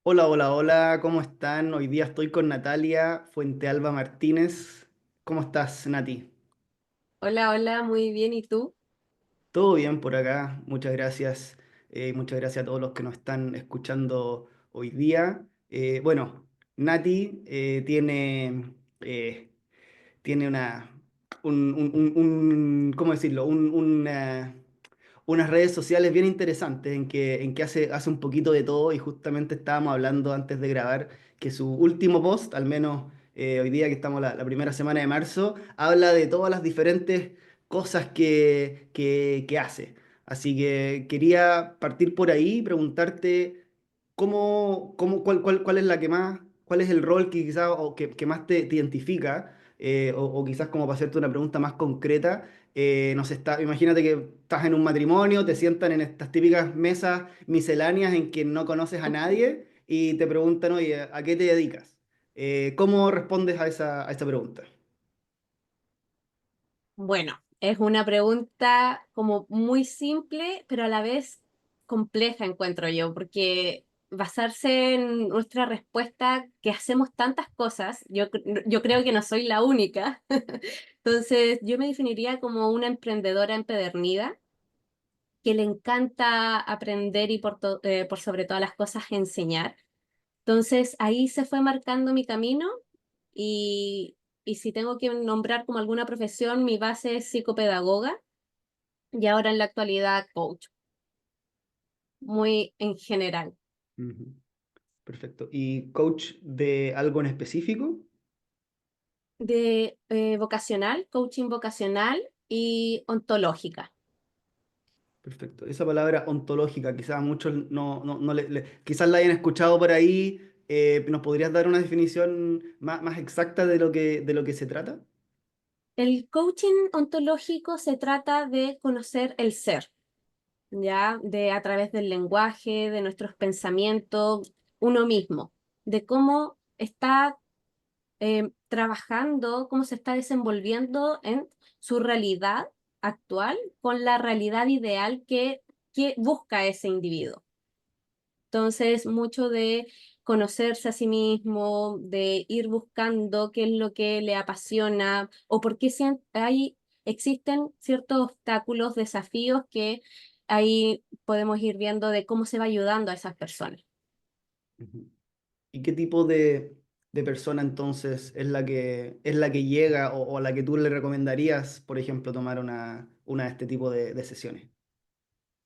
Hola, hola, hola, ¿cómo están? Hoy día estoy con Natalia Fuentealba Martínez. ¿Cómo estás, Nati? Hola, hola, muy bien. ¿Y tú? Todo bien por acá, muchas gracias. Muchas gracias a todos los que nos están escuchando hoy día. Bueno, Nati tiene ¿cómo decirlo? Unas redes sociales bien interesantes en que hace un poquito de todo y justamente estábamos hablando antes de grabar que su último post, al menos hoy día que estamos la primera semana de marzo, habla de todas las diferentes cosas que hace. Así que quería partir por ahí y preguntarte cuál es la que más, cuál es el rol que quizás o que más te identifica, o quizás como para hacerte una pregunta más concreta. Imagínate que estás en un matrimonio, te sientan en estas típicas mesas misceláneas en que no conoces a nadie y te preguntan, oye, ¿a qué te dedicas? ¿Cómo respondes a esa pregunta? Bueno, es una pregunta como muy simple, pero a la vez compleja, encuentro yo, porque basarse en nuestra respuesta, que hacemos tantas cosas, yo creo que no soy la única. Entonces, yo me definiría como una emprendedora empedernida que le encanta aprender y por sobre todas las cosas enseñar. Entonces ahí se fue marcando mi camino y, y si tengo que nombrar como alguna profesión, mi base es psicopedagoga y ahora en la actualidad coach, muy en general, Ujú. Perfecto. ¿Y coach de algo en específico? de vocacional, coaching vocacional y ontológica. Perfecto. Esa palabra ontológica, quizás muchos no quizás la hayan escuchado por ahí. ¿Nos podrías dar una definición más exacta de lo que se trata? El coaching ontológico se trata de conocer el ser, ¿ya? De a través del lenguaje, de nuestros pensamientos, uno mismo, de cómo está trabajando, cómo se está desenvolviendo en su realidad actual con la realidad ideal que busca ese individuo. Entonces, mucho de conocerse a sí mismo, de ir buscando qué es lo que le apasiona o por qué existen ciertos obstáculos, desafíos que ahí podemos ir viendo de cómo se va ayudando a esas personas. Ujú. ¿Y qué tipo de persona entonces es la que llega o a la que tú le recomendarías, por ejemplo, tomar una de este tipo de sesiones?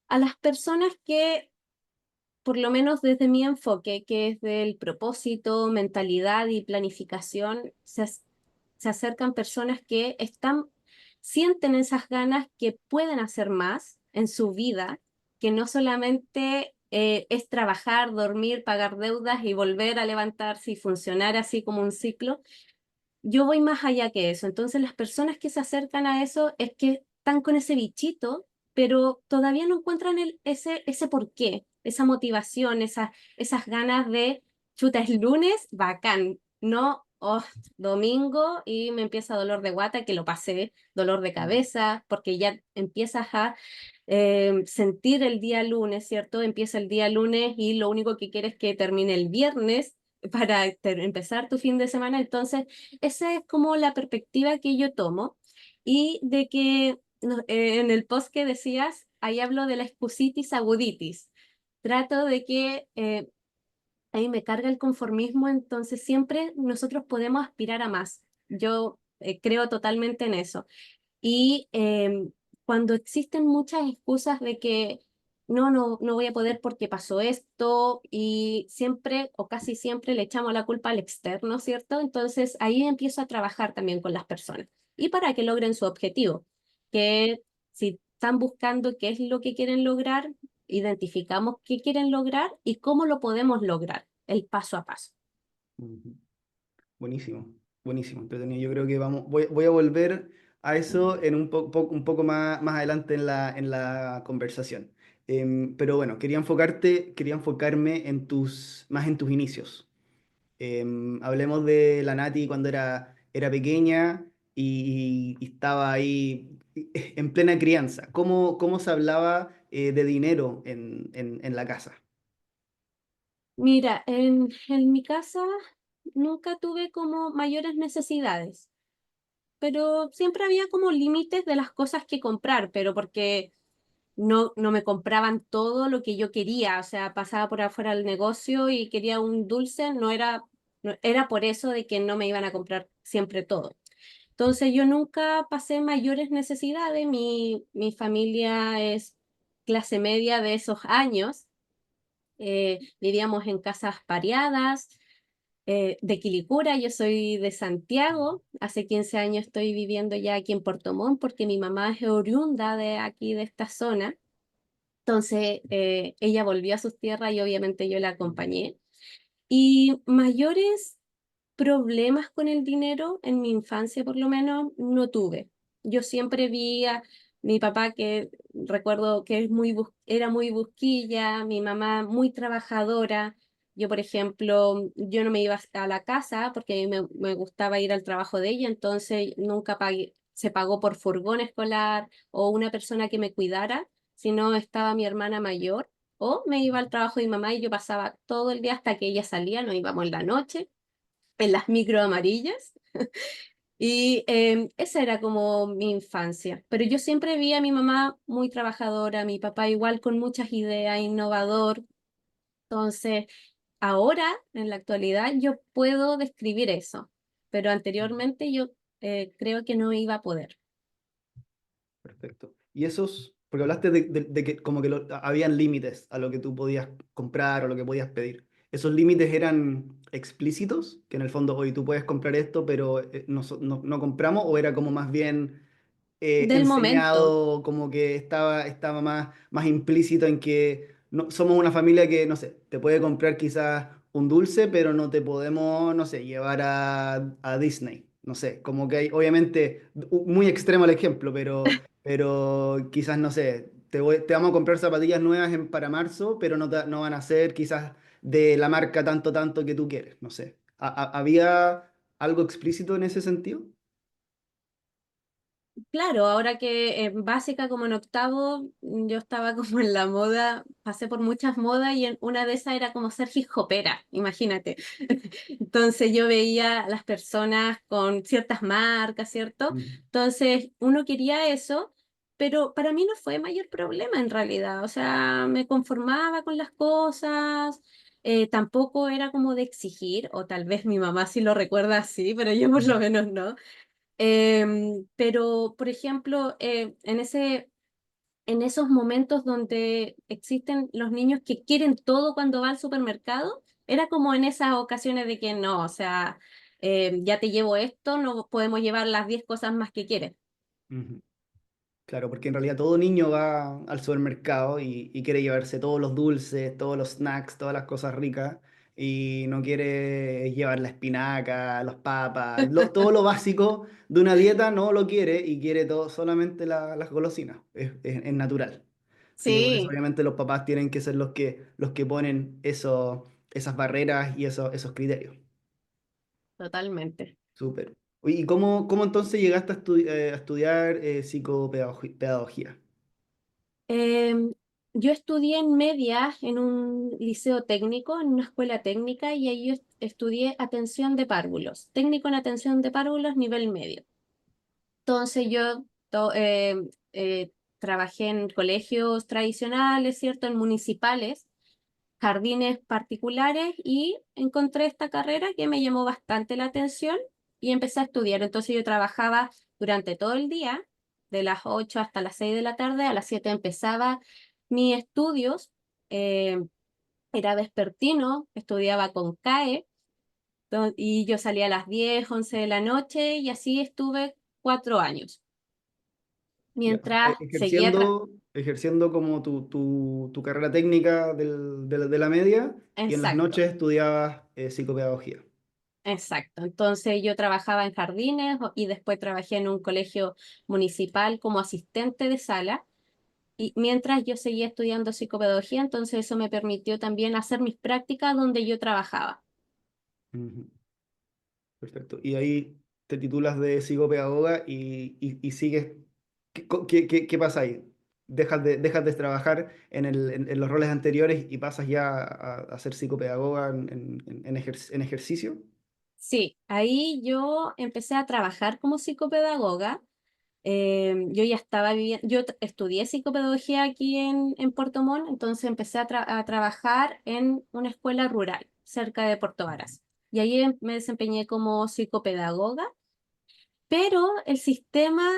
A las personas que por lo menos desde mi enfoque, que es del propósito, mentalidad y planificación, se acercan personas que sienten esas ganas que pueden hacer más en su vida, que no solamente es trabajar, dormir, pagar deudas y volver a levantarse y funcionar así como un ciclo. Yo voy más allá que eso. Entonces, las personas que se acercan a eso es que están con ese bichito, pero todavía no encuentran ese porqué, esa motivación, esas ganas de, chuta, es lunes, bacán, no, oh, domingo y me empieza dolor de guata, que lo pasé, dolor de Mm. cabeza, porque ya empiezas a sentir el día lunes, ¿cierto? Empieza el día lunes y lo único que quieres es que termine el viernes para empezar tu fin de semana. Entonces, esa es como la perspectiva que yo tomo y de que en el post que decías, ahí hablo de la excusitis aguditis. Trato de que ahí me carga el conformismo, entonces siempre nosotros podemos aspirar a más. Yo creo totalmente en eso. Y cuando existen muchas excusas de que no voy a poder porque pasó esto y siempre o casi siempre le echamos la culpa al externo, ¿cierto? Entonces ahí empiezo a trabajar también con las personas y para que logren su objetivo, que si están buscando qué es lo que quieren lograr, identificamos qué quieren lograr y cómo lo podemos lograr, el paso a paso. Ujú. Buenísimo, buenísimo, entretenido. Yo creo que voy a volver a eso en un poco más adelante en la conversación. Pero bueno, quería enfocarme más en tus inicios. Hablemos de la Nati cuando era pequeña y estaba ahí en plena crianza. ¿Cómo se hablaba de dinero en la casa? Mira, en mi casa nunca tuve como mayores necesidades, pero siempre había como límites de las cosas que comprar, pero porque no me compraban todo lo que yo quería, o sea, pasaba por afuera del negocio y quería un dulce, era por eso de que no me iban a comprar siempre todo. Entonces yo nunca pasé mayores necesidades, mi familia es clase media de esos años, vivíamos en casas pareadas, de Quilicura, yo soy de Santiago, hace 15 años estoy viviendo ya aquí en Puerto Montt porque mi mamá es oriunda de aquí, de esta zona. Entonces, ella volvió a sus tierras y obviamente yo la acompañé. Y mayores problemas con el dinero, en mi infancia por lo menos, no tuve. Yo siempre vi a mi papá, que recuerdo que era muy busquilla, mi mamá muy trabajadora. Yo, por ejemplo, yo no me iba a la casa porque a mí me gustaba ir al trabajo de ella, entonces nunca se pagó por furgón escolar o una persona que me cuidara, sino estaba mi hermana mayor. O me iba al trabajo de mi mamá y yo pasaba todo el día hasta que ella salía, nos íbamos en la noche en las micro amarillas. Y esa era como mi infancia. Pero yo siempre vi a mi mamá muy trabajadora, a mi papá igual con muchas ideas, innovador. Entonces, ahora, en la actualidad, yo puedo describir eso, pero anteriormente yo creo que no iba a poder. Perfecto. Y esos, porque hablaste de que como que habían límites a lo que tú podías comprar o lo que podías pedir. ¿Esos límites eran explícitos? Que en el fondo, hoy tú puedes comprar esto, pero no compramos, o era como más bien Del momento, enseñado, como que estaba más implícito en que somos una familia que, no sé, te puede comprar quizás un dulce, pero no te podemos, no sé, llevar a Disney. No sé, como que hay, obviamente, muy extremo el ejemplo, pero quizás, no sé, te vamos a comprar zapatillas nuevas para marzo, pero no van a ser quizás de la marca tanto que tú quieres, no sé. ¿Había algo explícito en ese sentido? claro, ahora que en básica como en octavo, yo estaba como en la moda, pasé por muchas modas y en una de esas era como ser hip hopera, imagínate. Entonces yo veía a las personas con ciertas marcas, ¿cierto? Mm, Entonces uno quería eso, pero para mí no fue mayor problema en realidad, o sea, me conformaba con las cosas. Tampoco era como de exigir, o tal vez mi mamá sí lo recuerda así, pero yo por lo mm, menos no. Pero, por ejemplo, en esos momentos donde existen los niños que quieren todo cuando va al supermercado, era como en esas ocasiones de que no, o sea, ya te llevo esto, no podemos llevar las 10 cosas más que quieres. ujú. Claro, porque en realidad todo niño va al supermercado y quiere llevarse todos los dulces, todos los snacks, todas las cosas ricas, y no quiere llevar la espinaca, las papas, todo lo básico de una dieta no lo quiere, y quiere todo, solamente las golosinas. Es natural. Así que por eso Sí, obviamente los papás tienen que ser los que ponen esas barreras y esos criterios. totalmente. Súper. Oye, ¿y cómo entonces llegaste a estudiar psicopedagogía? Em, yo estudié en media en un liceo técnico, en una escuela técnica, y ahí yo estudié atención de párvulos, técnico en atención de párvulos nivel medio. Entonces yo trabajé en colegios tradicionales, ¿cierto? En municipales, jardines particulares y encontré esta carrera que me llamó bastante la atención y empecé a estudiar. Entonces yo trabajaba durante todo el día, de las 8 hasta las 6 de la tarde, a las 7 empezaba mis estudios, eh, era vespertino, estudiaba con CAE y yo salía a las 10 11 de la noche y así estuve 4 años Ya, o sea, mientras seguía ejerciendo como tu carrera técnica de la media, y en las exacto, noches estudiabas psicopedagogía. exacto. Entonces yo trabajaba en jardines y después trabajé en un colegio municipal como asistente de sala. Y mientras yo seguía estudiando psicopedagogía, entonces eso me permitió también hacer mis prácticas donde yo trabajaba. Ujú. Perfecto. Y ahí te titulas de psicopedagoga y sigues. ¿Qué pasa ahí? dejas de trabajar en los roles anteriores y pasas ya a ser psicopedagoga en ejercicio. Sí, ahí yo empecé a trabajar como psicopedagoga. Yo ya estaba viviendo, estudié psicopedagogía aquí en Puerto Montt, entonces empecé a trabajar en una escuela rural cerca de Puerto Varas. Y ahí me desempeñé como psicopedagoga, pero el sistema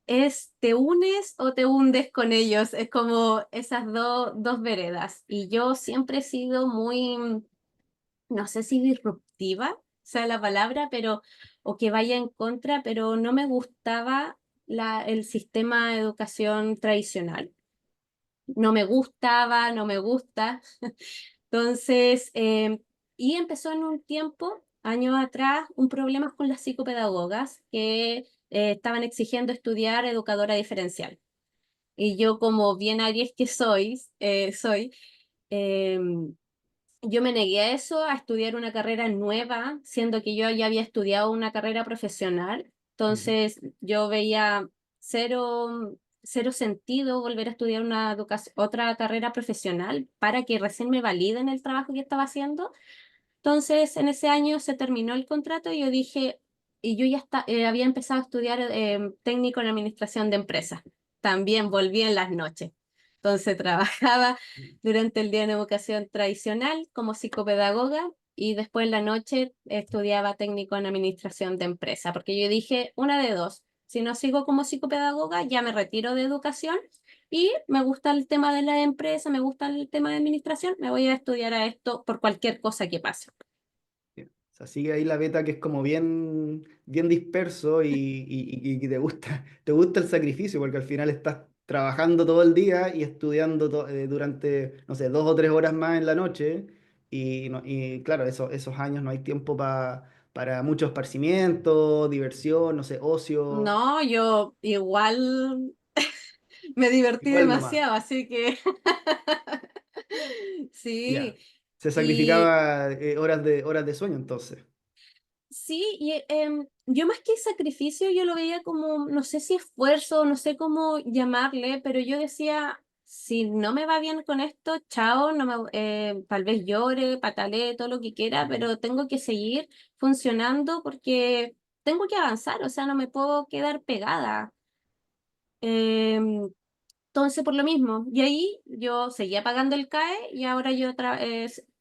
es te unes o te hundes con ellos, es como esas dos veredas. Y yo siempre he sido muy, no sé si disruptiva sea la palabra, pero, o que vaya en contra, pero no me gustaba el sistema de educación tradicional. No me gustaba, no me gusta. Entonces, y empezó en un tiempo, años atrás, un problema con las psicopedagogas que estaban exigiendo estudiar educadora diferencial. Y yo, como bien Aries que soy, em, yo me negué a eso, a estudiar una carrera nueva, siendo que yo ya había estudiado una carrera profesional. Ujú. Entonces yo veía cero sentido volver a estudiar otra carrera profesional para que recién me validen el trabajo que estaba haciendo. Entonces, en ese año se terminó el contrato y yo dije, y yo había empezado a estudiar técnico en administración de empresas. También volví en las noches. Entonces, trabajaba durante el día en educación tradicional como psicopedagoga y después en la noche estudiaba técnico en administración de empresa, porque yo dije, una de dos, si no sigo como psicopedagoga, ya me retiro de educación y me gusta el tema de la empresa, me gusta el tema de administración, me voy a estudiar a esto por cualquier cosa que pase. Bien. O sea, sigue ahí la beta que es como bien disperso y te gusta el sacrificio porque al final estás trabajando todo el día y estudiando durante, no sé, 2 o 3 horas más en la noche y claro, esos años no hay tiempo para mucho esparcimiento, diversión, no sé, ocio, No, yo igual me divertí igual nomás, demasiado, así que sí. ya. Se Y sacrificaba horas de sueño entonces. sí, yo más que sacrificio, yo lo veía como, no sé si esfuerzo, no sé cómo llamarle, pero yo decía, si no me va bien con esto, chao, no tal vez llore, patalee, todo lo que quiera, Ujú. pero tengo que seguir funcionando porque tengo que avanzar, o sea, no me puedo quedar pegada. Em, Entonces, por lo mismo, y ahí yo seguía pagando el CAE y ahora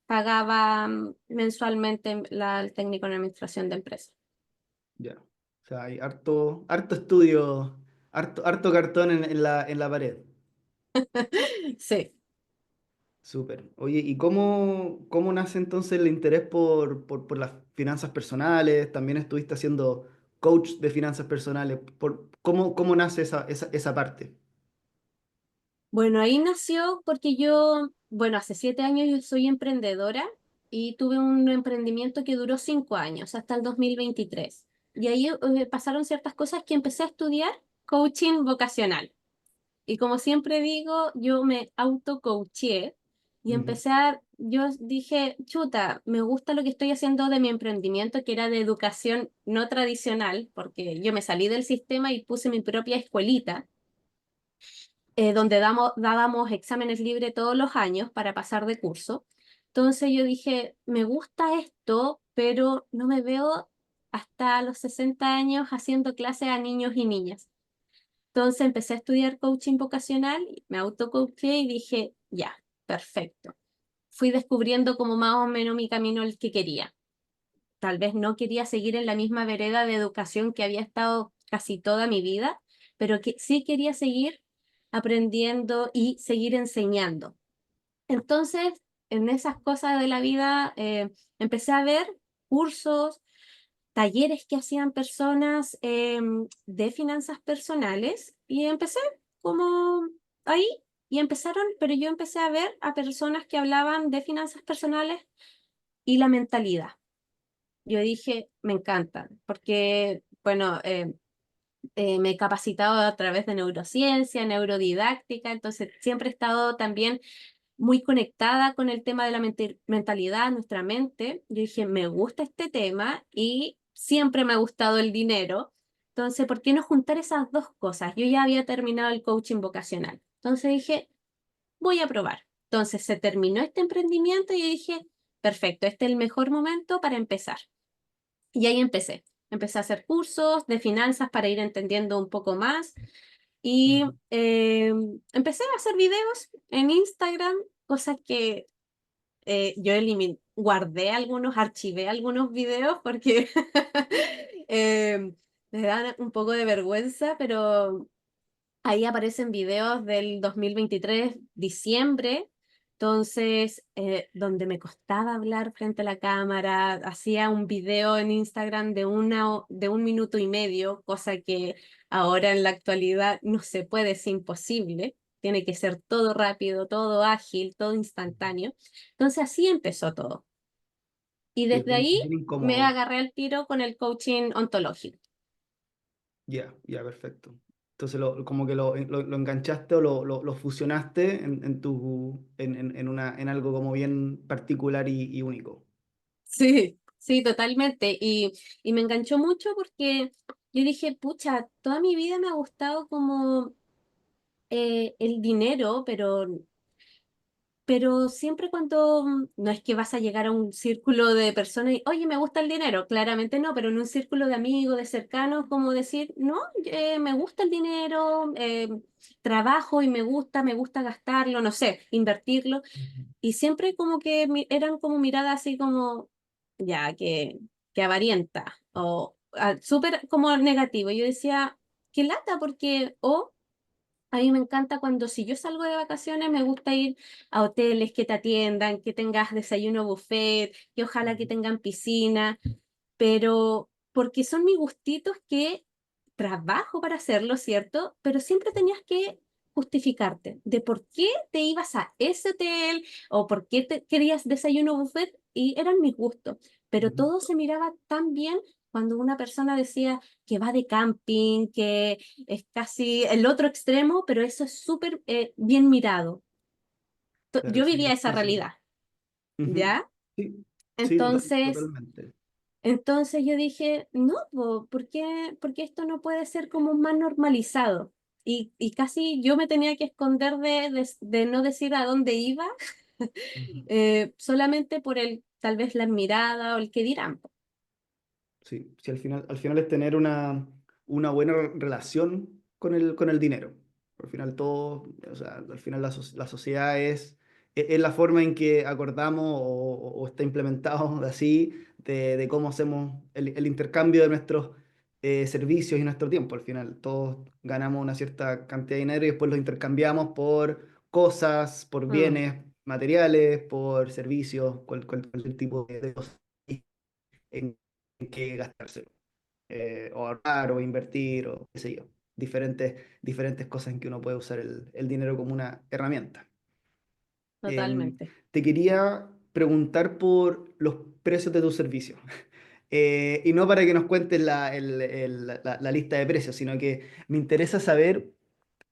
pagaba mensualmente el técnico en administración de empresas. Ya. O sea, hay harto estudio, harto cartón en la pared. Sí. Súper. Oye, ¿y cómo nace entonces el interés por las finanzas personales? También estuviste haciendo coach de finanzas personales. ¿Cómo nace esa parte? Bueno, ahí nació porque yo, bueno, hace 7 años yo soy emprendedora y tuve un emprendimiento que duró 5 años, hasta el 2023. Y ahí pasaron ciertas cosas que empecé a estudiar coaching vocacional. Y como siempre digo, yo me auto-coaché y Ujú. yo dije, chuta, me gusta lo que estoy haciendo de mi emprendimiento, que era de educación no tradicional, porque yo me salí del sistema y puse mi propia escuelita, donde dábamos exámenes libres todos los años para pasar de curso. Entonces yo dije, me gusta esto, pero no me veo hasta los 60 años haciendo clases a niños y niñas. Entonces empecé a estudiar coaching vocacional, me autocoaché y dije, ya, perfecto. Fui descubriendo como más o menos mi camino el que quería. Tal vez no quería seguir en la misma vereda de educación que había estado casi toda mi vida, pero que sí quería seguir aprendiendo y seguir enseñando. Entonces, en esas cosas de la vida, empecé a ver cursos, talleres que hacían personas de finanzas personales y empecé como ahí y empezaron, pero yo empecé a ver a personas que hablaban de finanzas personales y la mentalidad. Yo dije, me encantan, porque, bueno, me he capacitado a través de neurociencia, neurodidáctica, entonces siempre he estado también muy conectada con el tema de la mentalidad, nuestra mente. Yo dije, me gusta este tema y siempre me ha gustado el dinero. Entonces, ¿por qué no juntar esas dos cosas? Yo ya había terminado el coaching vocacional. Entonces dije, voy a probar. Entonces se terminó este emprendimiento y yo dije, perfecto, este es el mejor momento para empezar. Y ahí empecé. Empecé a hacer cursos de finanzas para ir entendiendo un poco más y Ujú. empecé a hacer videos en Instagram, cosas que yo guardé algunos, archivé algunos videos porque me dan un poco de vergüenza, pero ahí aparecen videos del 2023 diciembre, entonces, donde me costaba hablar frente a la cámara, hacía un video en Instagram de 1 minuto y medio, cosa que ahora en la actualidad no se puede, es imposible. Tiene que ser todo rápido, todo ágil, todo instantáneo. Entonces así empezó todo. Y Sí, es desde bien, ahí bien me incómodo. agarré al tiro con el coaching ontológico. Ya, ya, perfecto. Entonces, como que lo enganchaste o lo fusionaste en algo como bien particular y único. Sí, sí, totalmente. Y me enganchó mucho porque yo dije, pucha, toda mi vida me ha gustado como el dinero, pero siempre cuando no es que vas a llegar a un círculo de personas y, oye, me gusta el dinero, claramente no, pero en un círculo de amigos, de cercanos, como decir, no, me gusta el dinero, trabajo y me gusta gastarlo, no sé, invertirlo. Ujú. Y siempre como que eran como miradas así como, ya, que avarienta, o súper como negativo. Yo decía, qué lata, porque, a mí me encanta cuando si yo salgo de vacaciones, me gusta ir a hoteles que te atiendan, que tengas desayuno buffet, que ojalá que Ujú. tengan piscina, pero porque son mis gustitos que trabajo para hacerlo, ¿cierto? Pero siempre tenías que justificarte de por qué te ibas a ese hotel o por qué te querías desayuno buffet y eran mis gustos. Pero Ujú. todo se miraba tan bien cuando una persona decía que va de camping, que es casi el otro extremo, pero eso es súper bien mirado. Claro, Yo sí, vivía esa entonces. realidad, Ujú. ¿ya? Sí, sí, Entonces totalmente. Entonces yo dije, no, ¿por qué esto no puede ser como más normalizado? Y casi yo me tenía que esconder de no decir a dónde iba, Ujú. solamente por tal vez la mirada o el que dirán. Sí, sí, al final es tener una buena relación con el dinero. Al final todo, o sea, al final la sociedad es la forma en que acordamos o está implementado así de cómo hacemos el intercambio de nuestros servicios y nuestro tiempo. Al final todos ganamos una cierta cantidad de dinero y después lo intercambiamos por cosas, por Mm, bienes materiales, por servicios, cualquier tipo de cosas en que gastárselo, o ahorrar o invertir o qué sé yo, diferentes cosas en que uno puede usar el dinero como una herramienta. totalmente. Te quería preguntar por los precios de tus servicios. Y no para que nos cuentes la lista de precios, sino que me interesa saber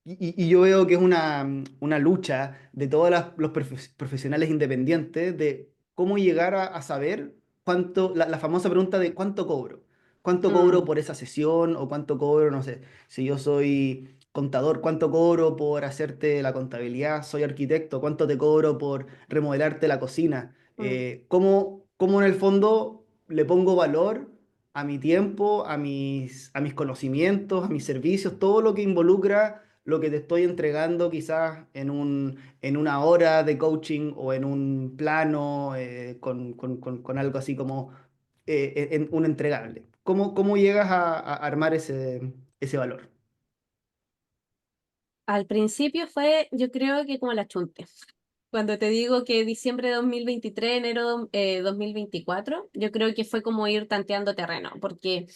y yo veo que es una lucha de todos los profesionales independientes de cómo llegar a saber cuánto, la famosa pregunta de cuánto cobro. ¿Cuánto cobro Mm, por esa sesión? ¿O cuánto cobro, no sé, si yo soy contador, cuánto cobro por hacerte la contabilidad? ¿Soy arquitecto? ¿Cuánto te cobro por remodelarte la cocina? mm, ¿Cómo en el fondo le pongo valor a mi tiempo, a mis conocimientos, a mis servicios, todo lo que involucra lo que te estoy entregando quizás en una hora de coaching o en un plano con algo así como en un entregable? ¿Cómo llegas a armar ese valor? Al principio fue, yo creo que como la chunte. Cuando te digo que diciembre de 2023, enero 2024, yo creo que fue como ir tanteando terreno, porque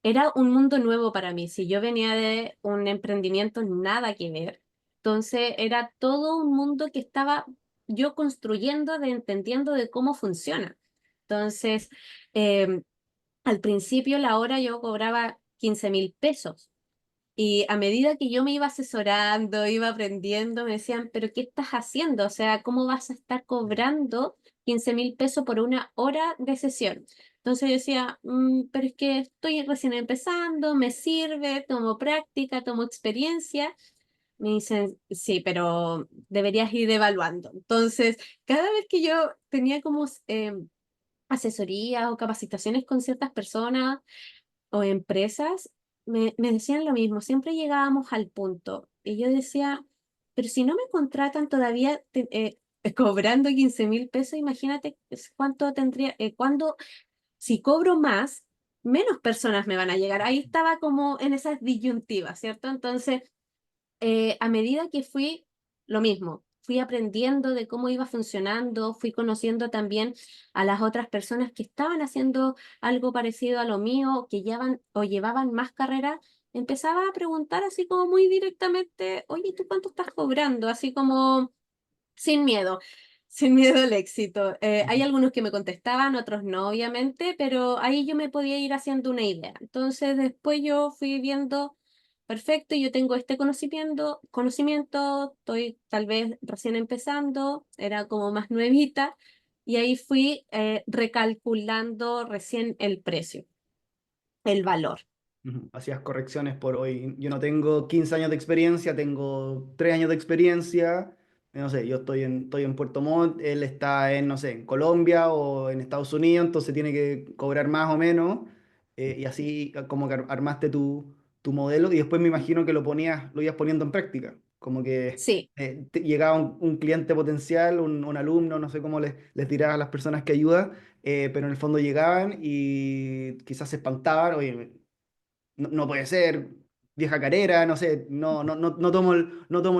era un mundo nuevo para mí. Si yo venía de un emprendimiento nada que ver, entonces era todo un mundo que estaba yo construyendo, entendiendo de cómo funciona. Entonces, eh, al principio la hora yo cobraba 15.000 pesos. Y a medida que yo me iba asesorando, iba aprendiendo, me decían, pero ¿qué estás haciendo? O sea, ¿cómo vas a estar cobrando 15.000 pesos por 1 hora de sesión? Entonces yo decía, pero es que estoy recién empezando, me sirve, tomo práctica, tomo experiencia. Me dicen, sí, pero deberías ir evaluando. Entonces, cada vez que yo tenía como asesoría o capacitaciones con ciertas personas o empresas, me decían lo mismo, siempre llegábamos al punto. Y yo decía, pero si no me contratan todavía cobrando 15.000 pesos, imagínate cuánto tendría, si cobro más, menos personas me van a llegar. Ahí estaba como en esas disyuntivas, ¿cierto? Entonces a medida que fui, lo mismo, fui aprendiendo de cómo iba funcionando, fui conociendo también a las otras personas que estaban haciendo algo parecido a lo mío, que llevan o llevaban más carrera, empezaba a preguntar así como muy directamente, oye, ¿tú cuánto estás cobrando? Así como sin miedo. Sin miedo al éxito. Hay Ujú, algunos que me contestaban, otros no, obviamente, pero ahí yo me podía ir haciendo una idea. Entonces, después yo fui viendo, perfecto, yo tengo este conocimiento, estoy tal vez recién empezando, era como más nuevita, y ahí fui recalculando recién el precio, el valor. ujú. Hacías correcciones por hoy. Yo no tengo 15 años de experiencia, tengo 3 años de experiencia. No sé, yo estoy en Puerto Montt, él está en, no sé, en Colombia o en Estados Unidos, entonces tiene que cobrar más o menos. Y así como que armaste tu modelo y después me imagino que lo ibas poniendo en práctica. Como que Sí, llegaba un cliente potencial, un alumno, no sé cómo les dirás a las personas que ayudas, pero en el fondo llegaban y quizás se espantaban, oye, no puede ser, vieja carera, no sé, no tomo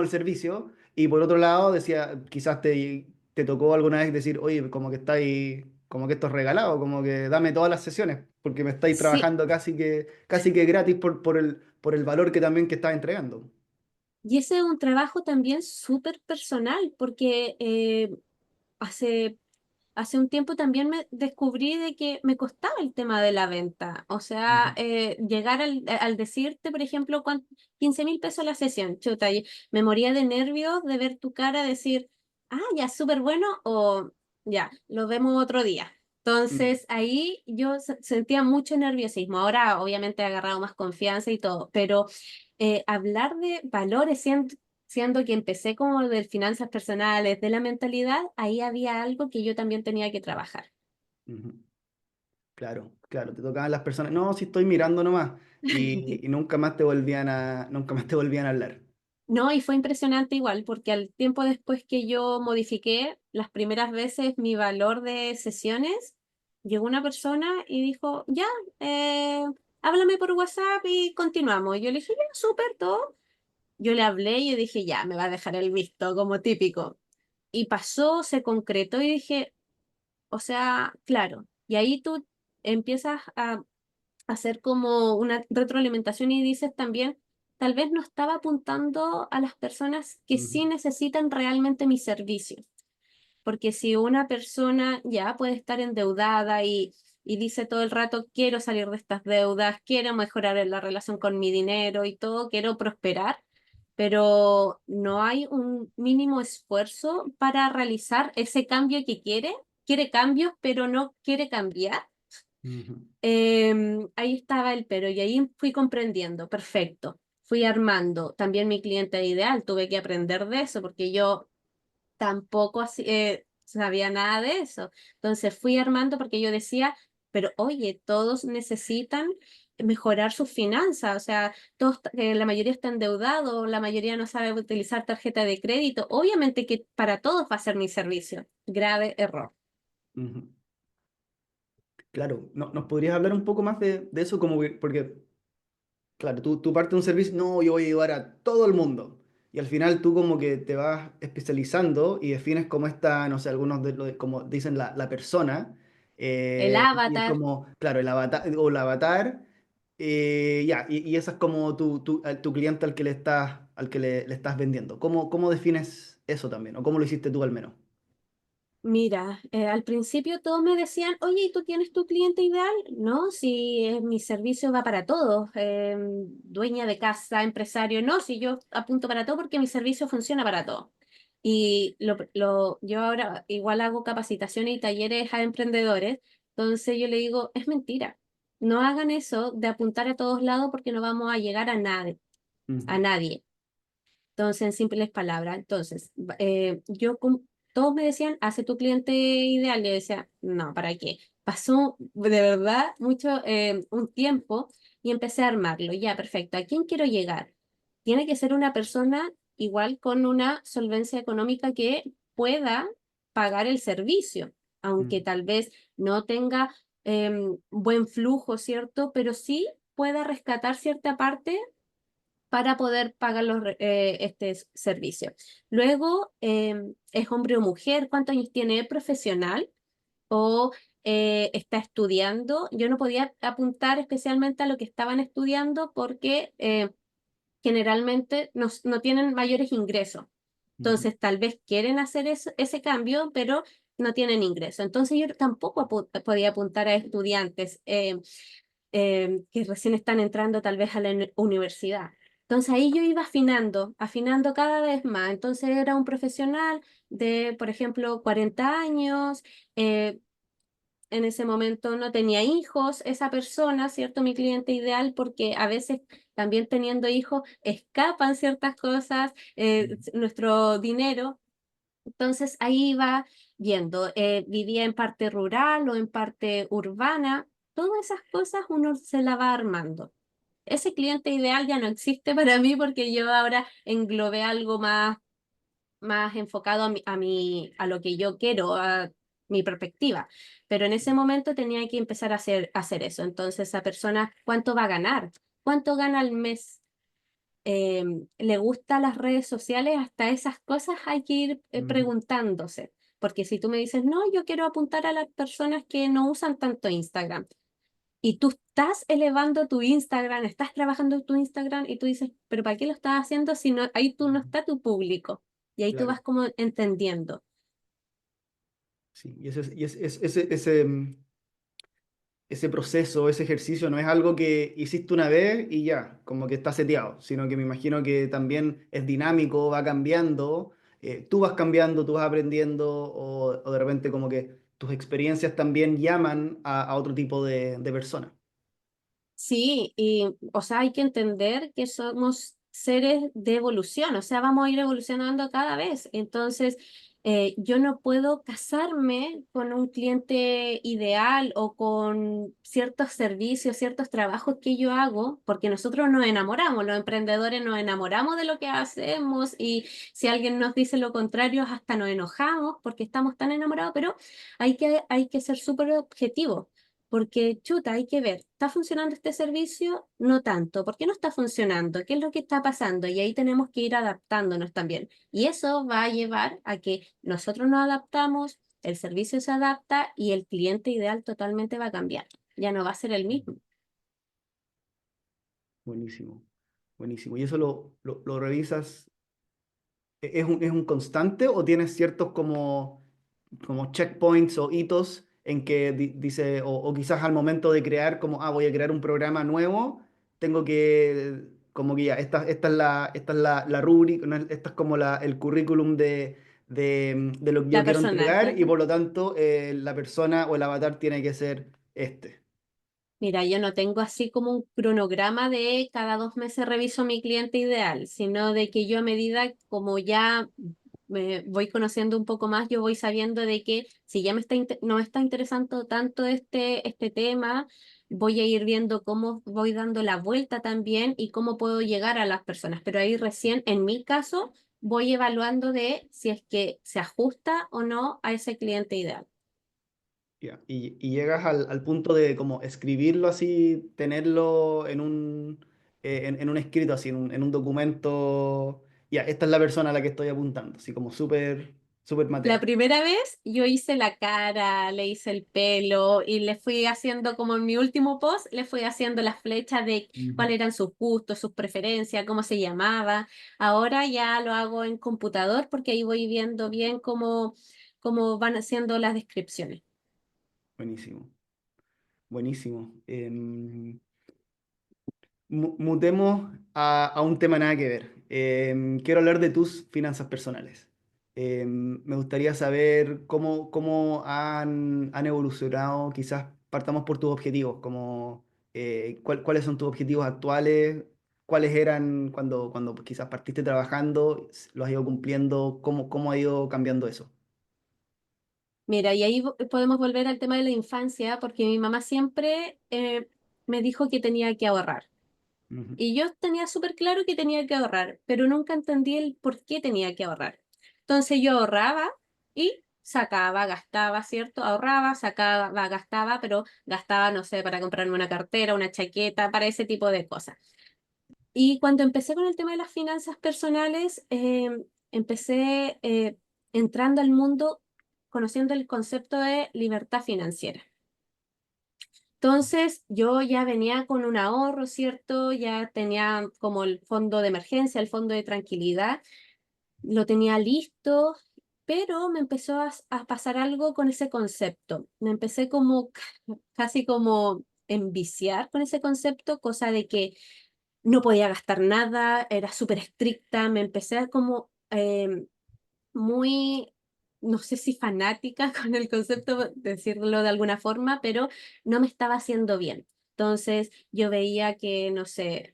el servicio. Y por otro lado, decía, quizás te tocó alguna vez decir, oye, como que estáis, como que esto es regalado, como que dame todas las sesiones, porque me estáis sí. trabajando casi que gratis por el valor que también que estás entregando. Y ese es un trabajo también súper personal, porque hace hace un tiempo también me descubrí de que me costaba el tema de la venta. O sea, Ujú, llegar al decirte, por ejemplo, 15.000 pesos la sesión, chuta, y me moría de nervios de ver tu cara, decir, ah, ya, súper bueno, o ya, lo vemos otro día. mm, Entonces ahí yo sentía mucho nerviosismo. Ahora obviamente he agarrado más confianza y todo, pero hablar de valores, siendo que empecé como de finanzas personales, de la mentalidad, ahí había algo que yo también tenía que trabajar. ujú. Claro, claro, te tocaban las personas, no, si estoy mirando nomás, y nunca más te volvían a hablar. No, y fue impresionante igual, porque al tiempo después que yo modifiqué las primeras veces mi valor de sesiones, llegó una persona y dijo, ya, eh, háblame por WhatsApp y continuamos. Yo le dije, ya, súper, todo. Yo le hablé y yo dije, ya, me va a dejar el visto, como típico. Y pasó, se concretó y dije, o sea, claro, y ahí tú empiezas a hacer como una retroalimentación y dices también, tal vez no estaba apuntando a las personas que Ujú, sí necesitan realmente mi servicio, porque si una persona ya puede estar endeudada y dice todo el rato, quiero salir de estas deudas, quiero mejorar la relación con mi dinero y todo, quiero prosperar, pero no hay un mínimo esfuerzo para realizar ese cambio que quiere cambios, pero no quiere cambiar. ujú, Ahí estaba el pero y ahí fui comprendiendo, perfecto. Fui armando también mi cliente ideal, tuve que aprender de eso porque yo tampoco sabía nada de eso. Entonces fui armando porque yo decía, pero oye, todos necesitan mejorar sus finanzas, o sea, la mayoría está endeudado, la mayoría no sabe utilizar tarjeta de crédito. Obviamente que para todos va a ser mi servicio. Grave error. ujú. Claro, ¿nos podrías hablar un poco más de eso? Porque claro, tú partes de un servicio, no, yo voy a ayudar a todo el mundo. Y al final tú como que te vas especializando y defines como esta, no sé, algunos como dicen la persona. El Y es avatar. como, claro, el avatar o el avatar. Ya, y esa es como tu cliente al que le estás vendiendo. ¿Cómo defines eso también? ¿O cómo lo hiciste tú al menos? Mira, al principio todos me decían, oye, ¿y tú tienes tu cliente ideal? No, si mi servicio va para todos, dueña de casa, empresario, no, si yo apunto para todo porque mi servicio funciona para todo. Y yo ahora igual hago capacitaciones y talleres a emprendedores, entonces yo le digo, es mentira, no hagan eso de apuntar a todos lados porque no vamos a llegar a nadie, a Ujú, nadie. Entonces, en simples palabras, entonces, todos me decían, hace tu cliente ideal. Y yo decía, no, ¿para qué? Pasó de verdad mucho, un tiempo y empecé a armarlo. Ya, perfecto. ¿A quién quiero llegar? Tiene que ser una persona igual con una solvencia económica que pueda pagar el servicio, aunque Mm, tal vez no tenga buen flujo, ¿cierto? Pero sí pueda rescatar cierta parte para poder pagar este servicio. Luego, ¿es hombre o mujer? ¿Cuántos años tiene? ¿Es profesional o está estudiando? Yo no podía apuntar especialmente a lo que estaban estudiando porque generalmente no tienen mayores ingresos. ujú, Entonces, tal vez quieren hacer ese cambio, pero no tienen ingreso. Entonces, yo tampoco podía apuntar a estudiantes que recién están entrando tal vez a la universidad. Entonces, ahí yo iba afinando, afinando cada vez más. Entonces, era un profesional de, por ejemplo, 40 años. eh, en ese momento no tenía hijos, esa persona, ¿cierto? Mi cliente ideal, porque a veces también teniendo hijos escapan ciertas cosas, mm, nuestro dinero. Entonces ahí iba viendo, vivía en parte rural o en parte urbana, todas esas cosas uno se la va armando. Ese cliente ideal ya no existe para mí porque yo ahora englobé algo más enfocado a lo que yo quiero, a mi perspectiva. Pero en ese momento tenía que empezar a hacer eso. Entonces, esa persona, ¿cuánto va a ganar? ¿Cuánto gana al mes? ¿Le gustan las redes sociales? Hasta esas cosas hay que ir mm, preguntándose. Porque si tú me dices, no, yo quiero apuntar a las personas que no usan tanto Instagram, y tú estás elevando tu Instagram, estás trabajando tu Instagram y tú dices, pero ¿para qué lo estás haciendo si no, ahí tú no mm, está tu público? Y ahí tú claro, vas como entendiendo. sí. Y ese proceso, ese ejercicio no es algo que hiciste una vez y ya, como que está seteado, sino que me imagino que también es dinámico, va cambiando, tú vas cambiando, tú vas aprendiendo, o de repente como que tus experiencias también llaman a otro tipo de personas. Sí, y o sea, hay que entender que somos seres de evolución, o sea, vamos a ir evolucionando cada vez. Entonces, yo no puedo casarme con un cliente ideal o con ciertos servicios, ciertos trabajos que yo hago, porque nosotros nos enamoramos, los emprendedores nos enamoramos de lo que hacemos y si alguien nos dice lo contrario, hasta nos enojamos porque estamos tan enamorados, pero hay que ser súper objetivos. Porque, chuta, hay que ver, ¿está funcionando este servicio? No tanto. ¿Por qué no está funcionando? ¿Qué es lo que está pasando? Y ahí tenemos que ir adaptándonos también. Y eso va a llevar a que nosotros nos adaptamos, el servicio se adapta y el cliente ideal totalmente va a cambiar. Ya no va a ser el mismo. Buenísimo, buenísimo. ¿Y eso lo revisas? ¿Es un constante o tienes ciertos como checkpoints o hitos en que dice, o quizás al momento de crear, como, voy a crear un programa nuevo, tengo que, como que ya, esta es la rúbrica, ¿no? Esta es como el currículum de lo que yo La quiero persona, entregar y ujú. por lo tanto la persona o el avatar tiene que ser este. Mira, yo no tengo así como un cronograma de cada 2 meses reviso mi cliente ideal, sino de que yo a medida como ya me voy conociendo un poco más, yo voy sabiendo de que si ya no me está interesando tanto este tema, voy a ir viendo cómo voy dando la vuelta también y cómo puedo llegar a las personas. Pero ahí recién, en mi caso, voy evaluando de si es que se ajusta o no a ese cliente ideal. Ya. Y llegas al punto de como escribirlo así, tenerlo en un escrito, así, en un documento. Ya, esta es la persona a la que estoy apuntando, así como súper, súper La material. primera vez yo hice la cara, le hice el pelo y le fui haciendo, como en mi último post, le fui haciendo las flechas de Ujú. cuáles eran sus gustos, sus preferencias, cómo se llamaba. Ahora ya lo hago en computador porque ahí voy viendo bien cómo van haciendo las descripciones. Buenísimo, buenísimo. Mutemos a un tema nada que ver. Quiero hablar de tus finanzas personales. Me gustaría saber cómo han evolucionado, quizás partamos por tus objetivos, como, cuáles son tus objetivos actuales, cuáles eran cuando quizás partiste trabajando, lo has ido cumpliendo, cómo ha ido cambiando eso. Mira, y ahí podemos volver al tema de la infancia, porque mi mamá siempre me dijo que tenía que ahorrar. Ujú, Y yo tenía súper claro que tenía que ahorrar, pero nunca entendí el por qué tenía que ahorrar. Entonces yo ahorraba y sacaba, gastaba, ¿cierto? Ahorraba, sacaba, gastaba, pero gastaba, no sé, para comprarme una cartera, una chaqueta, para ese tipo de cosas. Y cuando empecé con el tema de las finanzas personales, empecé entrando al mundo conociendo el concepto de libertad financiera. Entonces, yo ya venía con un ahorro, ¿cierto? Ya tenía como el fondo de emergencia, el fondo de tranquilidad, lo tenía listo, pero me empezó a pasar algo con ese concepto. Me empecé como casi como enviciar con ese concepto, cosa de que no podía gastar nada, era súper estricta, me empecé a como muy, no sé si fanática con el concepto, decirlo de alguna forma, pero no me estaba haciendo bien. Entonces yo veía que, no sé,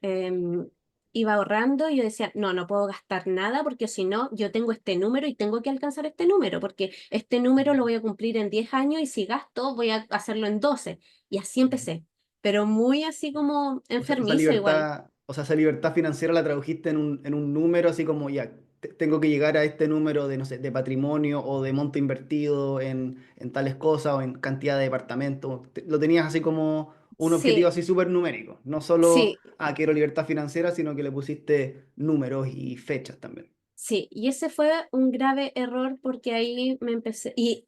iba ahorrando y yo decía, no, no puedo gastar nada porque si no, yo tengo este número y tengo que alcanzar este número, porque este número lo voy a cumplir en 10 años y si gasto voy a hacerlo en 12. Y así ujú. empecé, pero muy así como Esa enfermiza igual. libertad, o sea, esa libertad financiera la tradujiste en un número así como ya, tengo que llegar a este número de, no sé, de patrimonio o de monto invertido en tales cosas o en cantidad de departamentos. Lo tenías así como un objetivo Sí, así súper numérico. No solo, sí, quiero libertad financiera, sino que le pusiste números y fechas también. sí, y ese fue un grave error porque ahí me empecé, y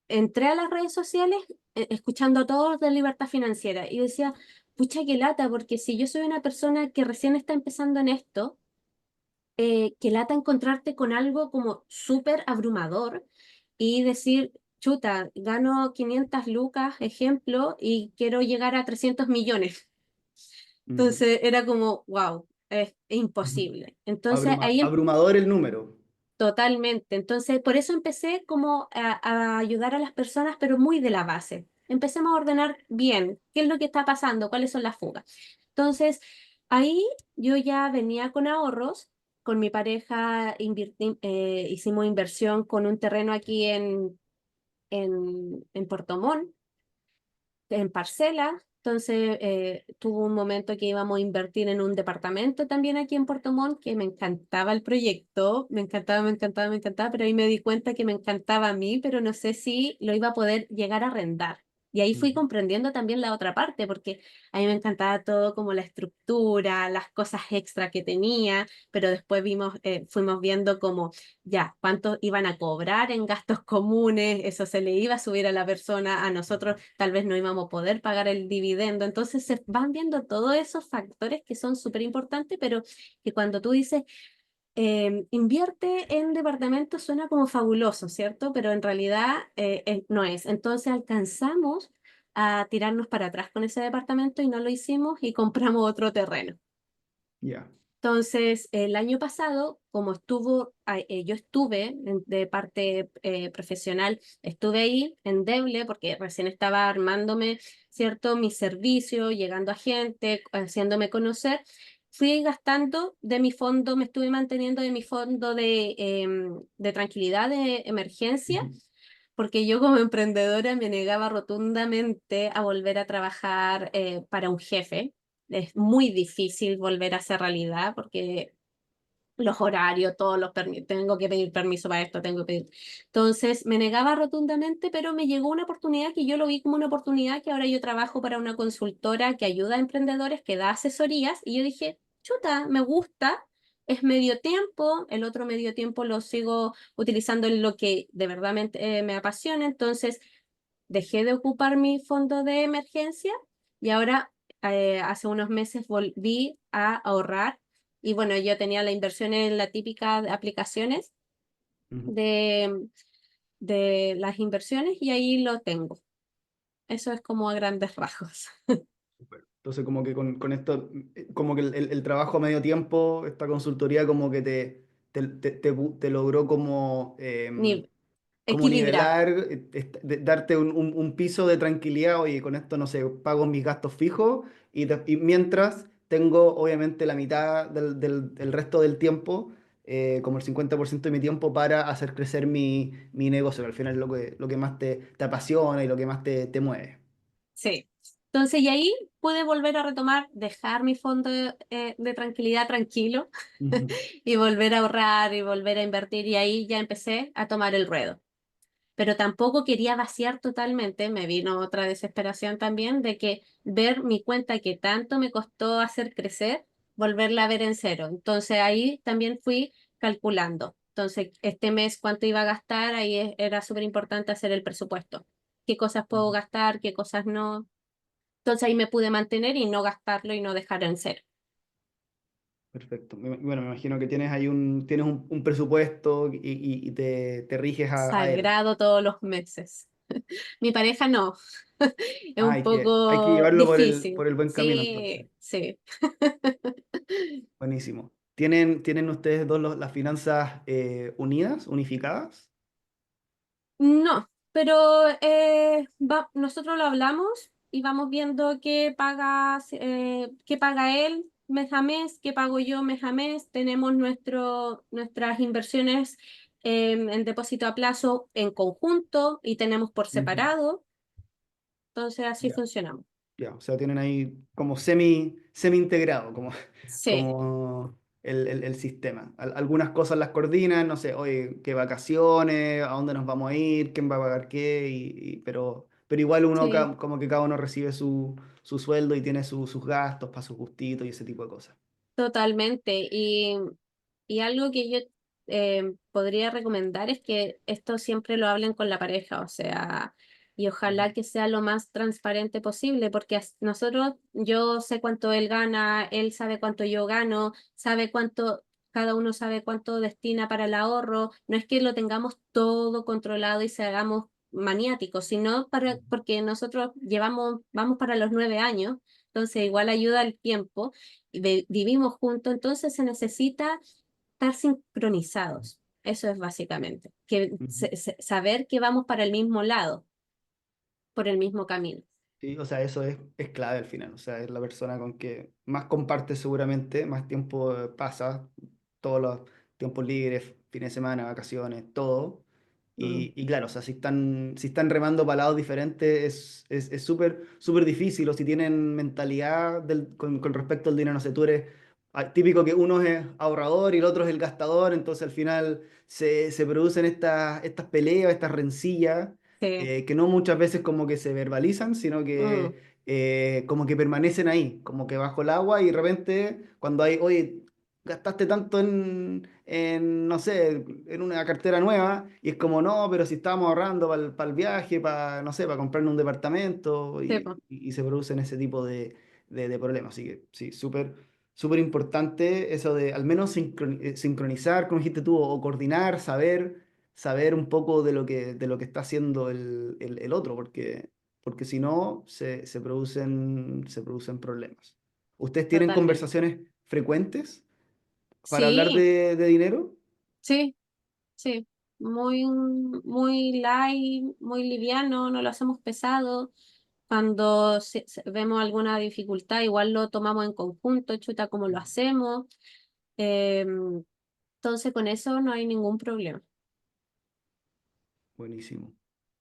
entré a las redes sociales escuchando a todos de libertad financiera y decía, pucha, qué lata, porque si yo soy una persona que recién está empezando en esto, qué lata encontrarte con algo como súper abrumador y decir, chuta, gano 500 lucas, ejemplo, y quiero llegar a 300 millones. Ujú, Entonces era como, wow, es ujú. imposible. Entonces ahí Abrumador el número. totalmente. Entonces, por eso empecé como a ayudar a las personas, pero muy de la base. Empecemos a ordenar bien qué es lo que está pasando, cuáles son las fugas. Entonces, ahí yo ya venía con ahorros, con mi pareja hicimos inversión con un terreno aquí en Puerto Montt, en parcela. Entonces, tuvo un momento que íbamos a invertir en un departamento también aquí en Puerto Montt, que me encantaba el proyecto, me encantaba, me encantaba, me encantaba, pero ahí me di cuenta que me encantaba a mí, pero no sé si lo iba a poder llegar a arrendar. Y ahí fui Ujú. comprendiendo también la otra parte, porque a mí me encantaba todo como la estructura, las cosas extra que tenía, pero después fuimos viendo como ya, cuánto iban a cobrar en gastos comunes, eso se le iba a subir a la persona, a nosotros tal vez no íbamos a poder pagar el dividendo, entonces se van viendo todos esos factores que son súper importantes, pero que cuando tú dices, invierte en departamentos suena como fabuloso, ¿cierto? Pero en realidad no es. Entonces alcanzamos a tirarnos para atrás con ese departamento y no lo hicimos y compramos otro terreno. Ya. Entonces, el año pasado, como yo estuve de parte profesional, estuve ahí en Deble porque recién estaba armándome, ¿cierto? Mi servicio, llegando a gente, haciéndome conocer. Fui gastando de mi fondo, me estuve manteniendo de mi fondo de tranquilidad, de emergencia, Ujú. porque yo como emprendedora me negaba rotundamente a volver a trabajar para un jefe. Es muy difícil volver a hacer realidad porque los horarios, todos los permisos, tengo que pedir permiso para esto, tengo que pedir. Entonces me negaba rotundamente, pero me llegó una oportunidad que yo lo vi como una oportunidad, que ahora yo trabajo para una consultora que ayuda a emprendedores, que da asesorías, y yo dije, chuta, me gusta, es medio tiempo, el otro medio tiempo lo sigo utilizando en lo que de verdad me apasiona, entonces dejé de ocupar mi fondo de emergencia y ahora hace unos meses volví a ahorrar y bueno, yo tenía la inversión en la típica de aplicaciones Ujú. de, de las inversiones y ahí lo tengo. Eso es como a grandes rasgos. Súper. Entonces, como que con esto, como que el trabajo a medio tiempo, esta consultoría como que te logró como, Ni como equilibrar. nivelar, darte un piso de tranquilidad, oye, con esto, no sé, pago mis gastos fijos y mientras tengo obviamente la mitad del resto del tiempo, como el 50% de mi tiempo para hacer crecer mi negocio, que al final es lo que más te apasiona y lo que más te mueve. Sí. Entonces, y ahí pude volver a retomar, dejar mi fondo de tranquilidad tranquilo Ujú, y volver a ahorrar y volver a invertir. Y ahí ya empecé a tomar el ruedo. Pero tampoco quería vaciar totalmente, me vino otra desesperación también de que ver mi cuenta que tanto me costó hacer crecer, volverla a ver en cero. Entonces ahí también fui calculando. Entonces, este mes cuánto iba a gastar, ahí era súper importante hacer el presupuesto. ¿Qué cosas puedo ujú. gastar, qué cosas no? Entonces ahí me pude mantener y no gastarlo y no dejar en cero. Perfecto. Bueno, me imagino que tienes un presupuesto y te riges a él. Sagrado todos los meses. Mi pareja no, es Ah, un hay que poco llevarlo por el, difícil. por el buen camino entonces. Sí, sí. Buenísimo. ¿Tienen ustedes dos las finanzas unidas, unificadas? No, pero nosotros lo hablamos y vamos viendo qué paga él mes a mes, qué pago yo mes a mes. Tenemos nuestras inversiones en depósito a plazo en conjunto y tenemos por Ujú. separado. Entonces así Ya, funcionamos. ya. O sea, tienen ahí como semi integrado, como, Sí, como el sistema. Algunas cosas las coordinan, no sé, oye, qué vacaciones, a dónde nos vamos a ir, quién va a pagar qué, pero igual uno sí. como que cada uno recibe su sueldo y tiene sus gastos para sus gustitos y ese tipo de cosas. Totalmente. Y algo que yo podría recomendar es que esto siempre lo hablen con la pareja, o sea, y Ujú, ojalá que sea lo más transparente posible, porque nosotros, yo sé cuánto él gana, él sabe cuánto yo gano, sabe cuánto, cada uno sabe cuánto destina para el ahorro. No es que lo tengamos todo controlado y se hagamos maniáticos, sino porque nosotros vamos para los 9 años, entonces igual ayuda el tiempo vivimos juntos, entonces se necesita estar sincronizados. Eso es básicamente, ujú. saber que vamos para el mismo lado, por el mismo camino. Sí, o sea, eso es clave al final. O sea, es la persona con que más comparte seguramente, más tiempo pasa, todos los tiempos libres, fines de semana, vacaciones, todo. Mm, Y claro, o sea, si están remando para lados diferentes, es súper, súper difícil. O si tienen mentalidad con respecto al dinero, no sé, tú eres típico que uno es ahorrador y el otro es el gastador, entonces al final se producen estas peleas, estas rencillas sí, que no muchas veces como que se verbalizan, sino mm, que como que permanecen ahí, como que bajo el agua y de repente cuando oye, gastaste tanto no sé, en una cartera nueva y es como, no, pero si estábamos ahorrando para el viaje, para, no sé, para comprarnos un departamento sí, po, y se producen ese tipo de problemas. Así que sí, súper, súper importante eso de al menos sincronizar, como dijiste tú, o coordinar, saber un poco de lo que está haciendo el otro, porque si no, se producen problemas. ¿Ustedes tienen totalmente. conversaciones frecuentes para hablar Sí, de dinero? sí, sí. Muy light, muy liviano, no lo hacemos pesado. Cuando vemos alguna dificultad, igual lo tomamos en conjunto, chuta, como lo hacemos. Entonces, con eso no hay ningún problema. Buenísimo,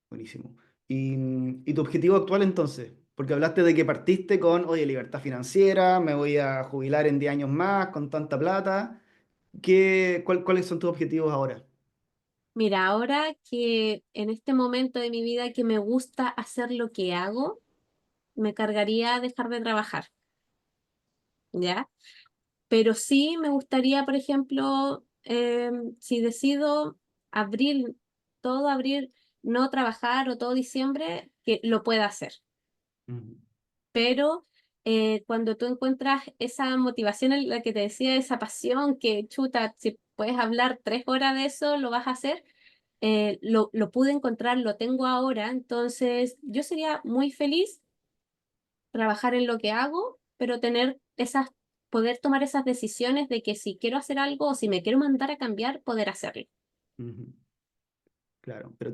buenísimo. ¿Y tu objetivo actual entonces? Porque hablaste de que partiste con, oye, libertad financiera, me voy a jubilar en 10 años más con tanta plata. ¿Cuáles son tus objetivos ahora? Mira, ahora que en este momento de mi vida que me gusta hacer lo que hago, me cargaría dejar de trabajar, ¿ya? Pero sí me gustaría, por ejemplo, si decido abrir, todo abrir, no trabajar o todo diciembre, que lo pueda hacer. Ujú, Pero cuando tú encuentras esa motivación en la que te decía, esa pasión que chuta, si puedes hablar 3 horas de eso, lo vas a hacer. Lo pude encontrar, lo tengo ahora, entonces yo sería muy feliz trabajar en lo que hago, pero poder tomar esas decisiones de que si quiero hacer algo o si me quiero mandar a cambiar, poder hacerlo. ujú. Claro, pero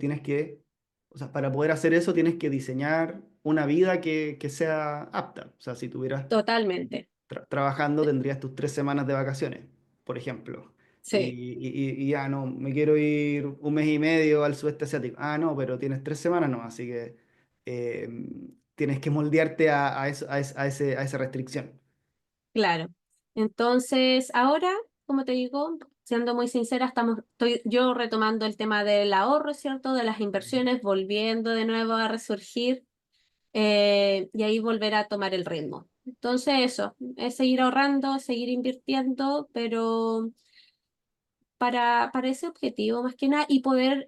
o sea, para poder hacer eso tienes que diseñar una vida que sea apta. O sea, si tuvieras, Totalmente. trabajando tendrías tus 3 semanas de vacaciones, por ejemplo. Sí, Y ya no, me quiero ir un mes y medio al sudeste asiático. Ah, no, pero tienes 3 semanas, no, así que eh, tienes que moldearte a esa restricción. claro. Entonces, ahora, como te digo, siendo muy sincera, estoy yo retomando el tema del ahorro, ¿cierto? De las Ujú. inversiones, volviendo de nuevo a resurgir y ahí volver a tomar el ritmo. Entonces, eso, es seguir ahorrando, seguir invirtiendo, pero para ese objetivo más que nada y poder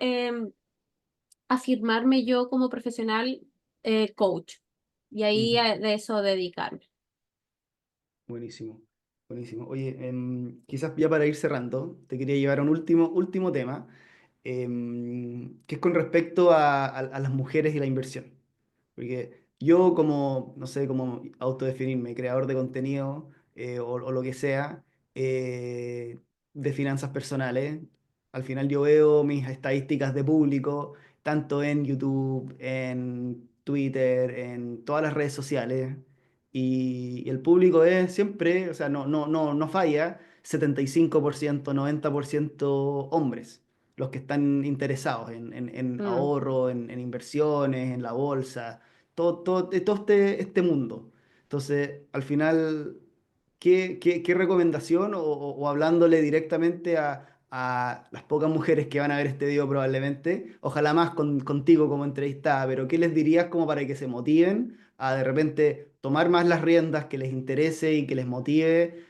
afirmarme yo como profesional coach y ahí Ujú. de eso dedicarme. Buenísimo, buenísimo. Oye, quizás ya para ir cerrando, te quería llevar a un último tema, que es con respecto a las mujeres y la inversión. Porque yo como, no sé cómo autodefinirme, creador de contenido o lo que sea, eh, de finanzas personales, al final yo veo mis estadísticas de público, tanto en YouTube, en Twitter, en todas las redes sociales, y el público es siempre, o sea, no falla, 75%, 90% hombres los que están interesados en Mm. ahorro, en inversiones, en la bolsa, todo este mundo. Entonces, al final, ¿qué recomendación o hablándole directamente a las pocas mujeres que van a ver este video probablemente, ojalá más contigo como entrevistada, pero qué les dirías como para que se motiven a de repente tomar más las riendas, que les interese y que les motive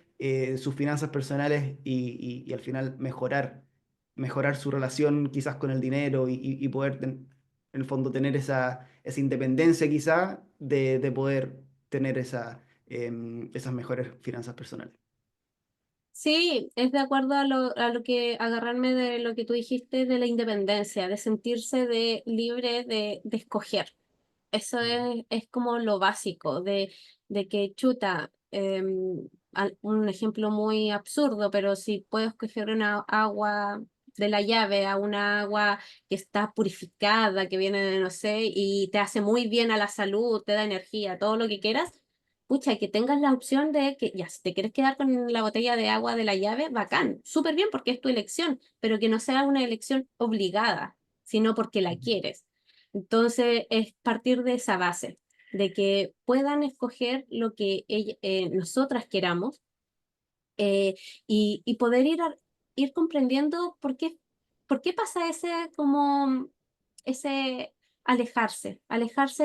sus finanzas personales y al final mejorar su relación quizás con el dinero y poder, en el fondo, tener esa independencia quizás de poder tener esas mejores finanzas personales. Sí, es de acuerdo a lo que agarrarme de lo que tú dijiste de la independencia, de sentirse libre de escoger. Eso Ujú. es como lo básico, de que chuta, un ejemplo muy absurdo, pero si puedo escoger una agua de la llave a una agua que está purificada, que viene de no sé, y te hace muy bien a la salud, te da energía, todo lo que quieras, pucha, que tengas la opción de que, ya, si te quieres quedar con la botella de agua de la llave, bacán, súper bien porque es tu elección, pero que no sea una elección obligada, sino porque la Ujú. quieres. Entonces, es partir de esa base, de que puedan escoger lo que nosotras queramos y poder ir comprendiendo por qué pasa ese alejarse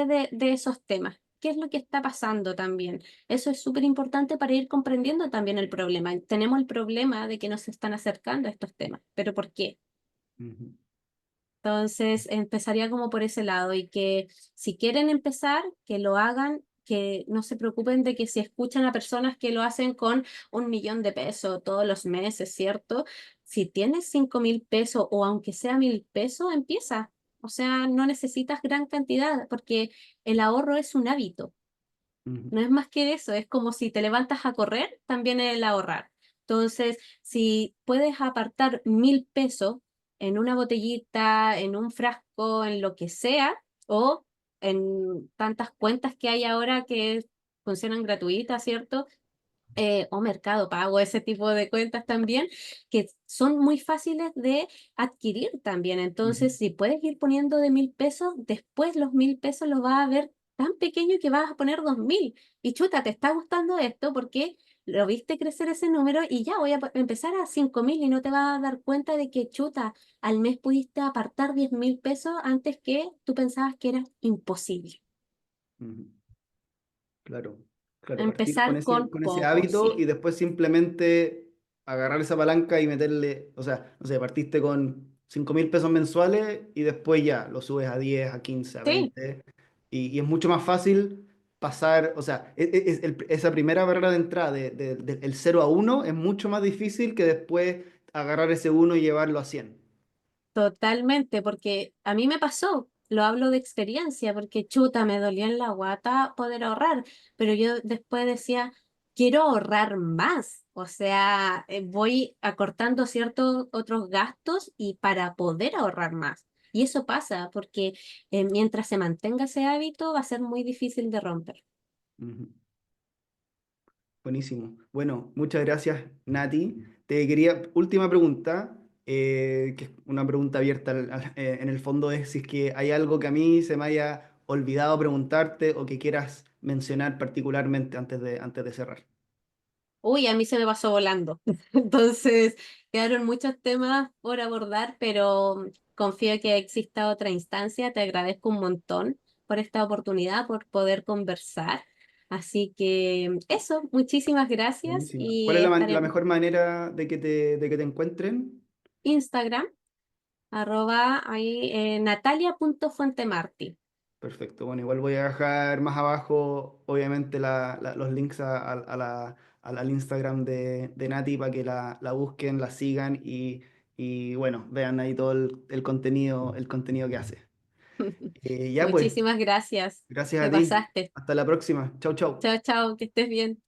de esos temas. ¿Qué es lo que está pasando también? Eso es súper importante para ir comprendiendo también el problema. Tenemos el problema de que nos están acercando a estos temas, pero ¿por qué? Ujú. Entonces, empezaría como por ese lado y que si quieren empezar, que lo hagan, que no se preocupen de que si escuchan a personas que lo hacen con 1 millón de pesos todos los meses, ¿cierto? Si tienes 5.000 pesos o aunque sea 1.000 pesos, empieza. O sea, no necesitas gran cantidad porque el ahorro es un hábito. Ujú. No es más que eso, es como si te levantas a correr, también el ahorrar. Entonces, si puedes apartar 1.000 pesos en una botellita, en un frasco, en lo que sea, o en tantas cuentas que hay ahora que funcionan gratuitas, ¿cierto? O Mercado Pago, ese tipo de cuentas también, que son muy fáciles de adquirir también. Ujú. Entonces, si puedes ir poniendo de 1.000 pesos, después los 1.000 pesos los vas a ver tan pequeño que vas a poner 2.000. Y chuta, ¿te está gustando esto? Porque lo viste crecer ese número y ya voy a empezar a 5.000 y no te vas a dar cuenta de que chuta, al mes pudiste apartar 10.000 pesos antes que tú pensabas que era imposible. Ujú. Claro, claro, partir con Empezar ese, con con ese poco, hábito y sí. después simplemente agarrar esa palanca y meterle, o sea, no sé, partiste con 5.000 pesos mensuales y después ya lo subes a 10, a 15, a Sí. 20 y es mucho más fácil pasar, o sea, esa primera barrera de entrada del 0 a 1 es mucho más difícil que después agarrar ese uno y llevarlo a 100. Totalmente, porque a mí me pasó, lo hablo de experiencia, porque chuta, me dolía en la guata poder ahorrar, pero yo después decía, quiero ahorrar más, o sea, voy acortando ciertos otros gastos y para poder ahorrar más. Y eso pasa, porque mientras se mantenga ese hábito va a ser muy difícil de romper. Ujú. Buenísimo. Bueno, muchas gracias, Nati. Te quería, última pregunta, que es una pregunta abierta en el fondo, es si es que hay algo que a mí se me haya olvidado preguntarte o que quieras mencionar particularmente antes de cerrar. Uy, a mí se me pasó volando. Entonces, quedaron muchos temas por abordar, pero confío que exista otra instancia. Te agradezco un montón por esta oportunidad, por poder conversar. Así que eso, muchísimas gracias Buenísimo. ¿Cuál y es la estaremos mejor manera de que te encuentren? Instagram, arroba ahí, natalia.fuentemarti. Perfecto. Bueno, igual voy a dejar más abajo, obviamente, los links al Instagram de Nati para que la busquen, la sigan y, bueno, vean ahí todo el contenido que hace. Ya pues, Muchísimas gracias. gracias a Te ti. pasaste. Hasta la próxima. Chau, chau. Chao, chao, que estés bien.